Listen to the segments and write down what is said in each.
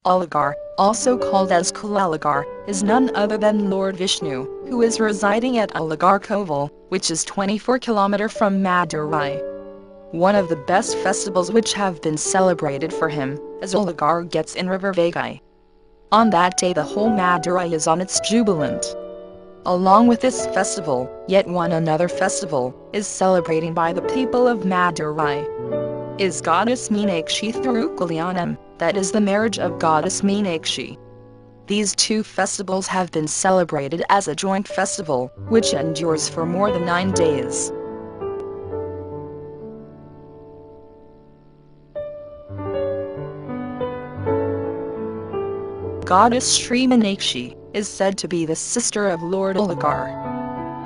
Alagar, also called as Alagar, is none other than Lord Vishnu, who is residing at Alagar Kovil, which is 24 km from Madurai. One of the best festivals which have been celebrated for him, as Alagar gets in River Vaigai. On that day the whole Madurai is on its jubilant. Along with this festival, yet one another festival, is celebrating by the people of Madurai. Is Goddess Meenakshi Thirukalyanam, that is the marriage of Goddess Meenakshi. These two festivals have been celebrated as a joint festival, which endures for more than 9 days. Goddess Sri Meenakshi is said to be the sister of Lord Alagar.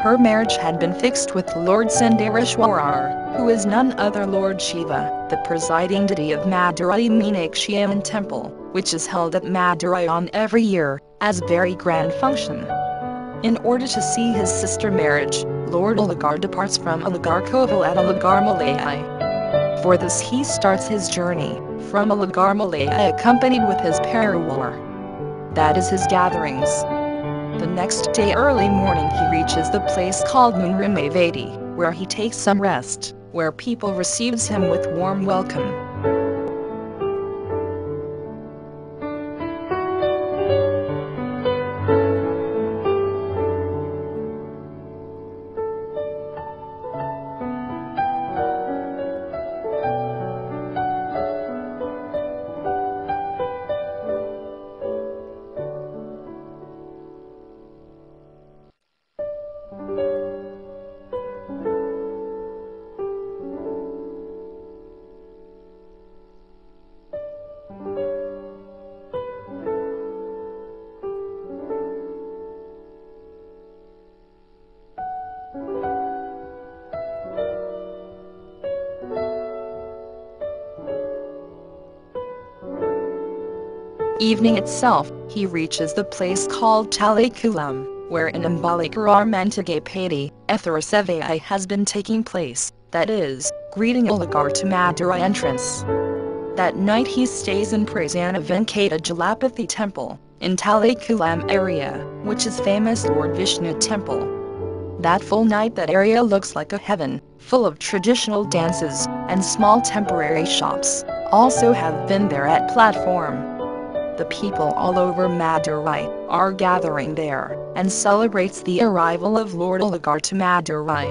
Her marriage had been fixed with Lord Sundareshwarar, who is none other Lord Shiva, the presiding deity of Madurai Meenakshi Amman Temple, which is held at Madurai on every year, as very grand function. In order to see his sister marriage, Lord Alagar departs from Alagar Kovil at Alagarmalai. For this he starts his journey, from Alagarmalai accompanied with his Parawar. That is his gatherings. The next day early morning he reaches the place called Munrimavadi, where he takes some rest, where people receives him with warm welcome. Evening itself, he reaches the place called Thirukalyanam, where an Ambalikaramantagapati, Etharasevai has been taking place, that is, greeting Alagar to Madurai entrance. That night he stays in Prasanna Venkata Jalapathy temple, in Thirukalyanam area, which is famous Lord Vishnu temple. That full night that area looks like a heaven, full of traditional dances, and small temporary shops, also have been there at platform. The people all over Madurai are gathering there, and celebrates the arrival of Lord Alagar to Madurai.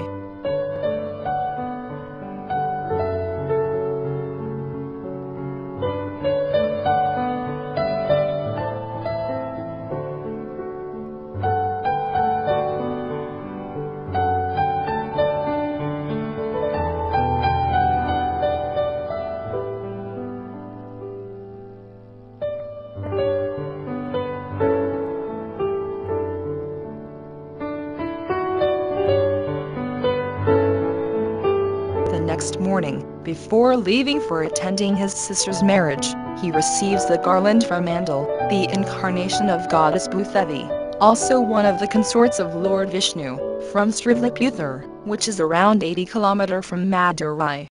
Next morning, before leaving for attending his sister's marriage, he receives the garland from Andal, the incarnation of Goddess Bhudevi, also one of the consorts of Lord Vishnu, from Srivillaputhur, which is around 80 km from Madurai.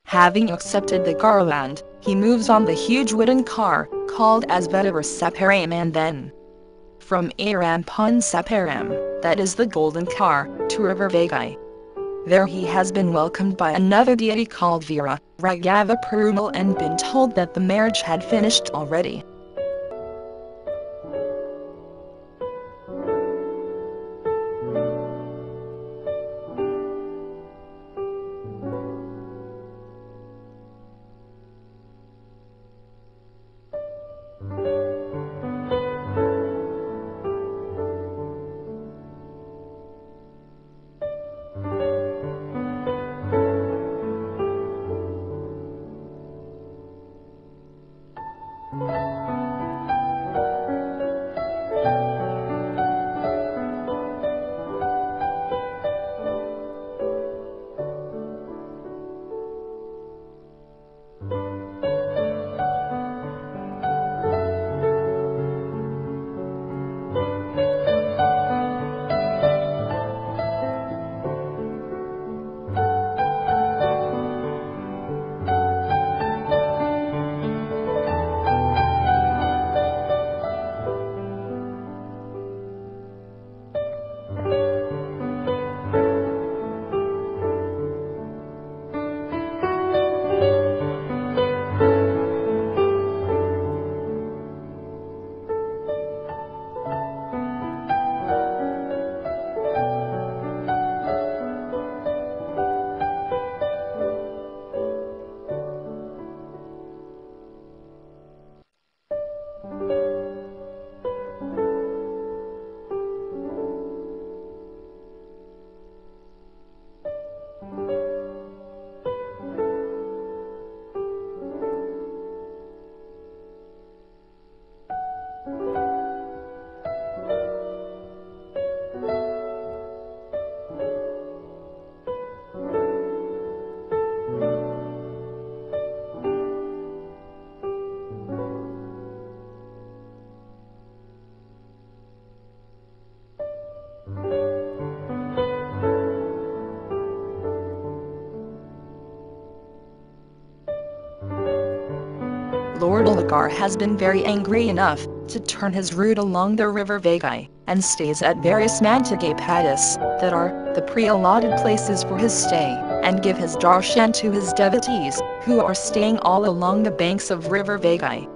Having accepted the garland, he moves on the huge wooden car, called as Vedarasaparam, and then from Arampunsaparam, that is the golden car, to River Vaigai. There he has been welcomed by another deity called Veera, Raghava Perumal, and been told that the marriage had finished already. Alagar has been very angry enough to turn his route along the river Vaigai, and stays at various mantagapadis, that are the pre-allotted places for his stay, and give his darshan to his devotees, who are staying all along the banks of river Vaigai.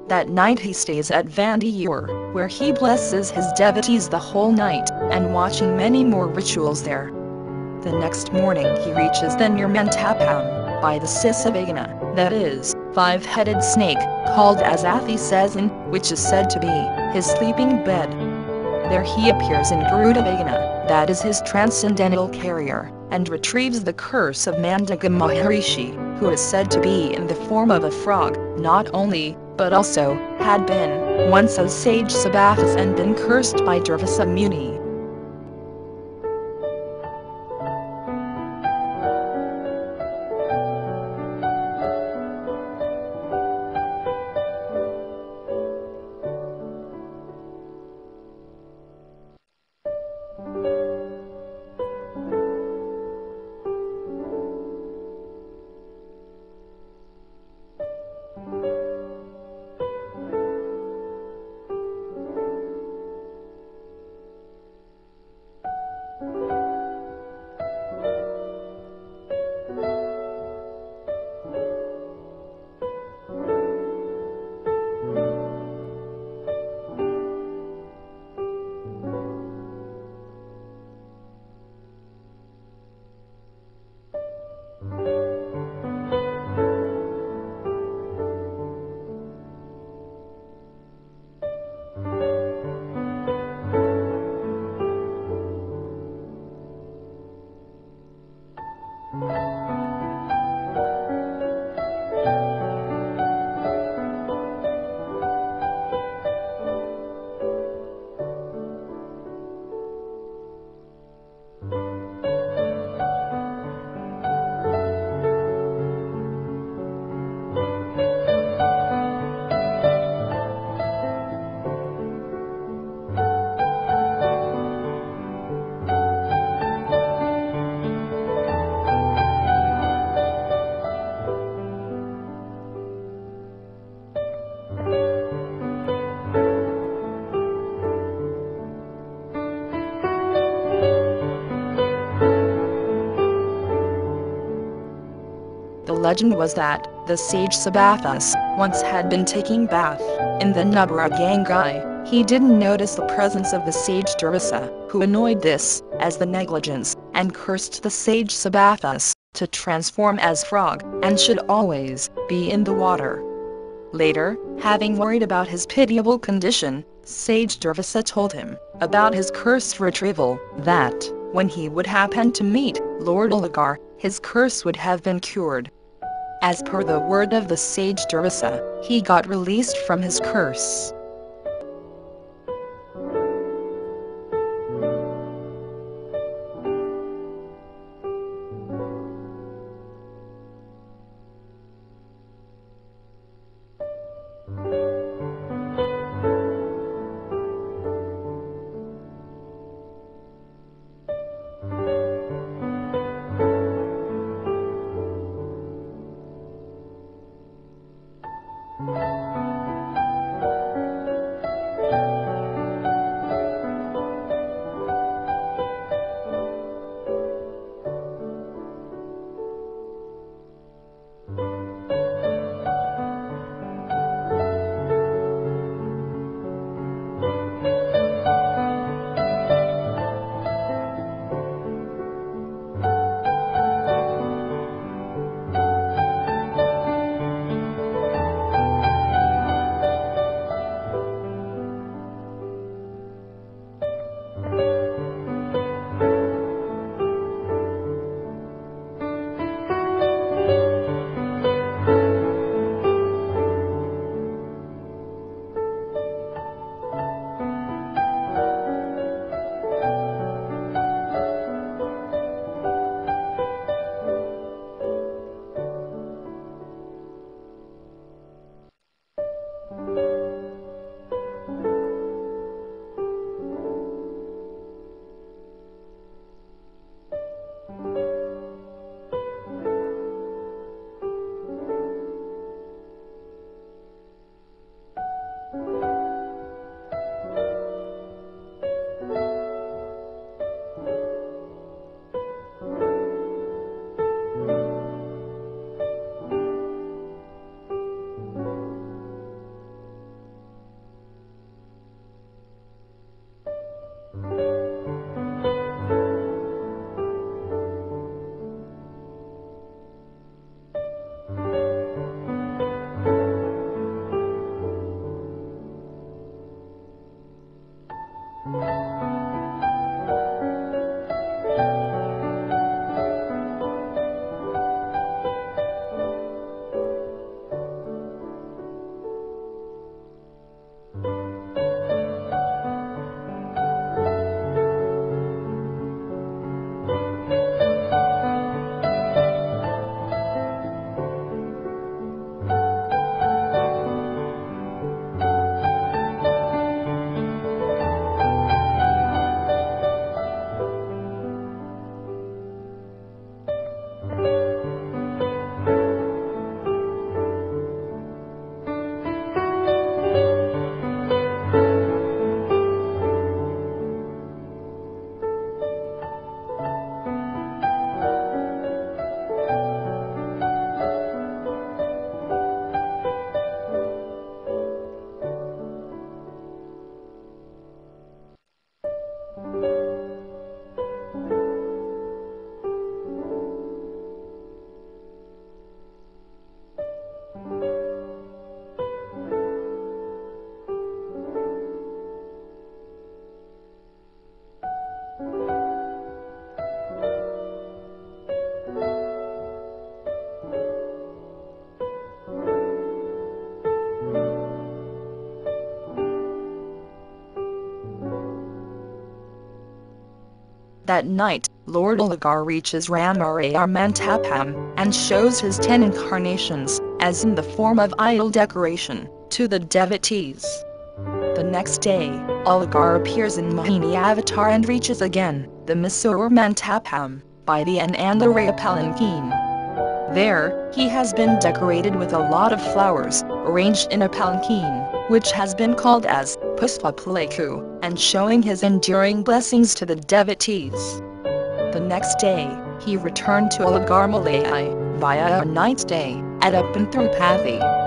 That night he stays at Vandiyur, where he blesses his devotees the whole night, and watching many more rituals there. The next morning he reaches Thenur Mantapam, by the Sisavagana, that is, five-headed snake, called as Athi Sezin, which is said to be his sleeping bed. There he appears in Garudavagana, that is his transcendental carrier, and retrieves the curse of Mandaga Maharishi, who is said to be in the form of a frog, not only, but also, had been, once a sage Sabathas and been cursed by Durvasa Muni. The legend was that the sage Sabathas once had been taking bath in the Nubra Gangai. He didn't notice the presence of the sage Durvasa, who annoyed this as the negligence, and cursed the sage Sabathas to transform as frog, and should always be in the water. Later, having worried about his pitiable condition, sage Durvasa told him about his cursed retrieval, that when he would happen to meet Lord Alagar, his curse would have been cured. As per the word of the sage Durvasa, he got released from his curse. That night, Lord Alagar reaches Ramarayar Mantapam, and shows his 10 incarnations, as in the form of idol decoration, to the devotees. The next day, Alagar appears in Mohini avatar and reaches again, the Mysore Mantapam, by the Alanganallur palanquin. There, he has been decorated with a lot of flowers, arranged in a palanquin, which has been called as Puspa Paleku, and showing his enduring blessings to the devotees. The next day, he returned to Alagarmalai, via a night stay, at Tirupati.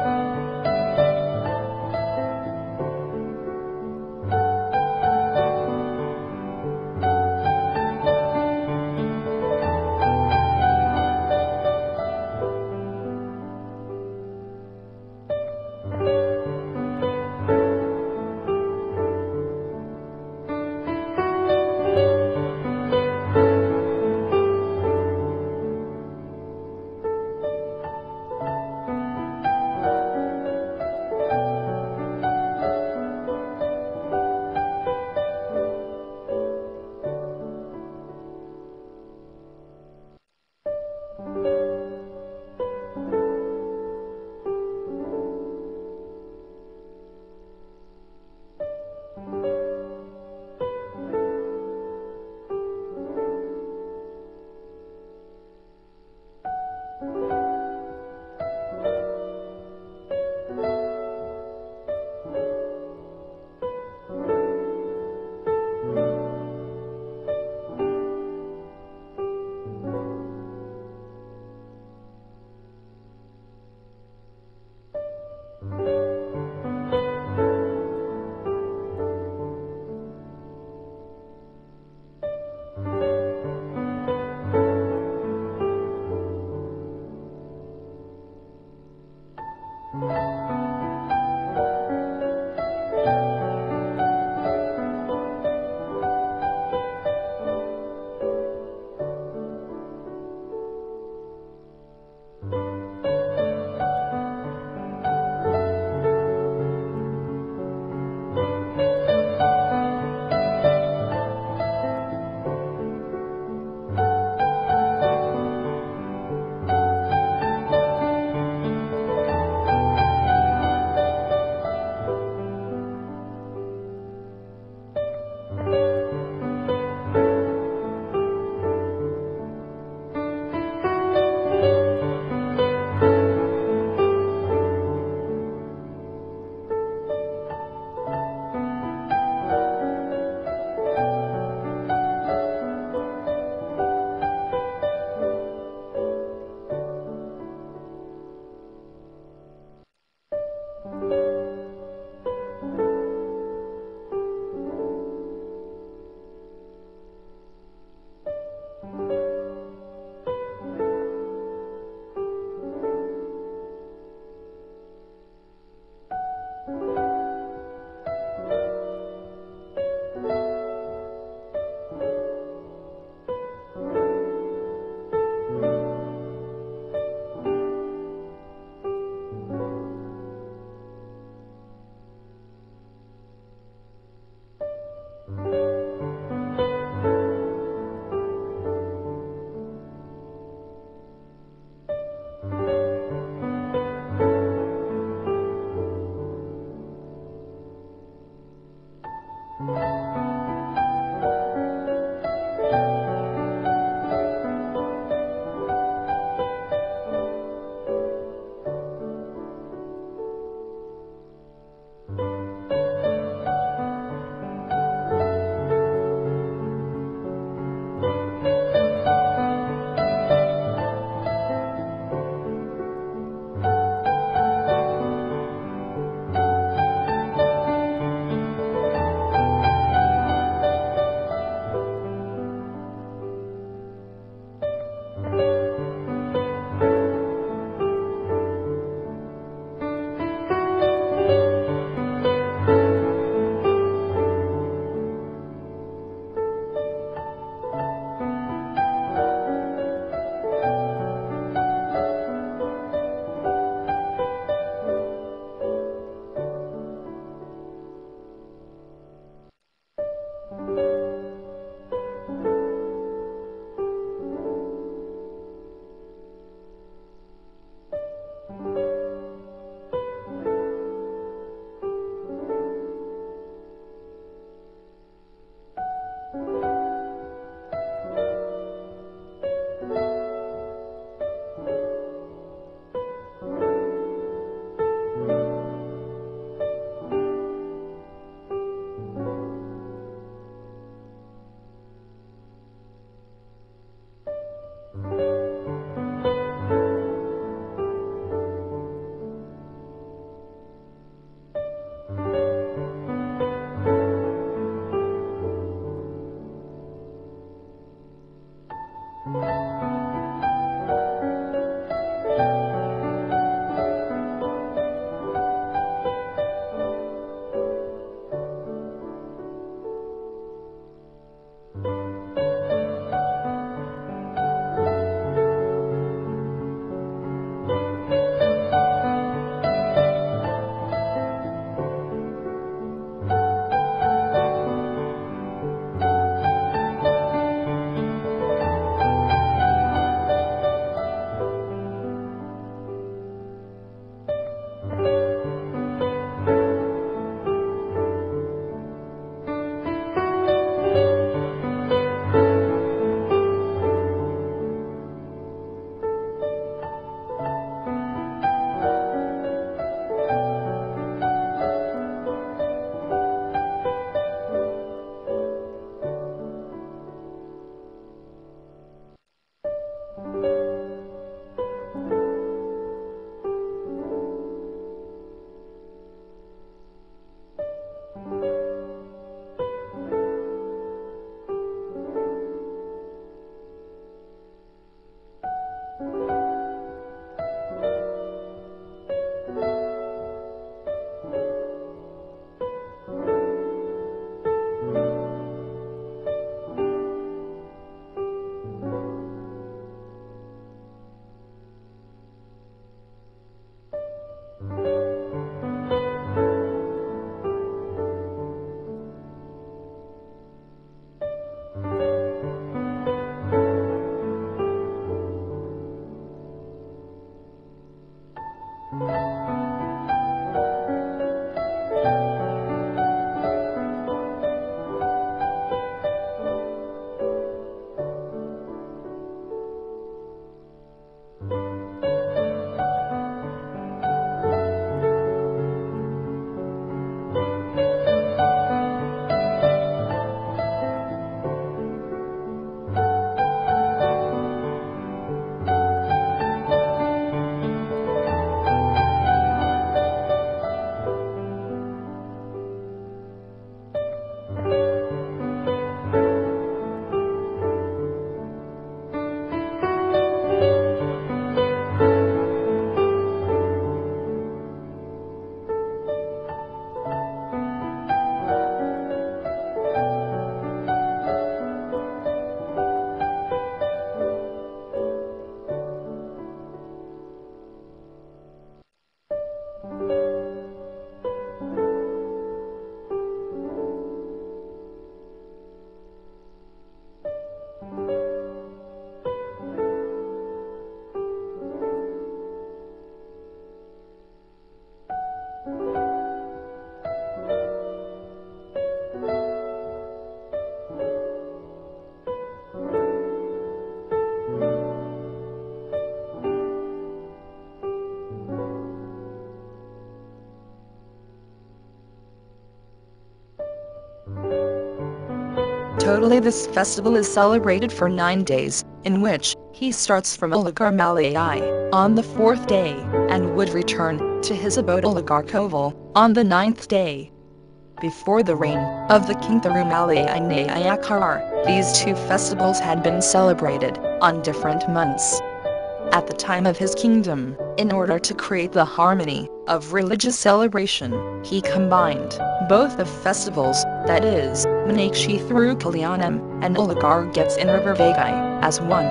Totally this festival is celebrated for 9 days, in which he starts from Alagarmalai on the 4th day, and would return to his abode Alagar kovil on the 9th day. Before the reign of the king Thirumalai and nayakar, these two festivals had been celebrated on different months. At the time of his kingdom, in order to create the harmony of religious celebration, he combined both the festivals, that is, Meenakshi Thirukalyanam and Alagar gets in River Vaigai, as one.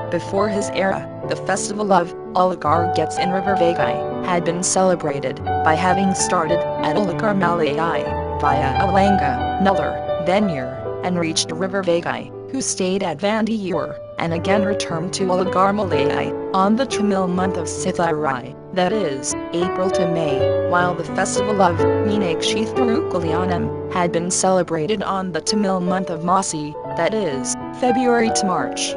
Before his era, the festival of Alagar gets in River Vaigai had been celebrated by having started at Alagarmalai via Alanganallur, Thenur, and reached River Vaigai, who stayed at Vandiyur, and again returned to Alagarmalai on the Tamil month of Cithirai, that is, April to May, while the festival of Meenakshi Thirukalyanam had been celebrated on the Tamil month of Masi, that is, February to March.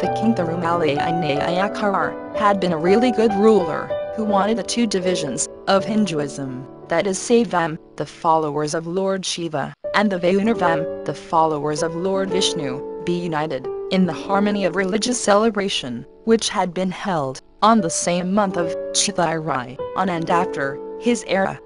The king Thirumalai and nayakar had been a really good ruler, who wanted the two divisions of Hinduism, that is Saivam, the followers of Lord Shiva, and the Vaishnavam, the followers of Lord Vishnu, be united in the harmony of religious celebration, which had been held on the same month of Cithirai, on and after his era.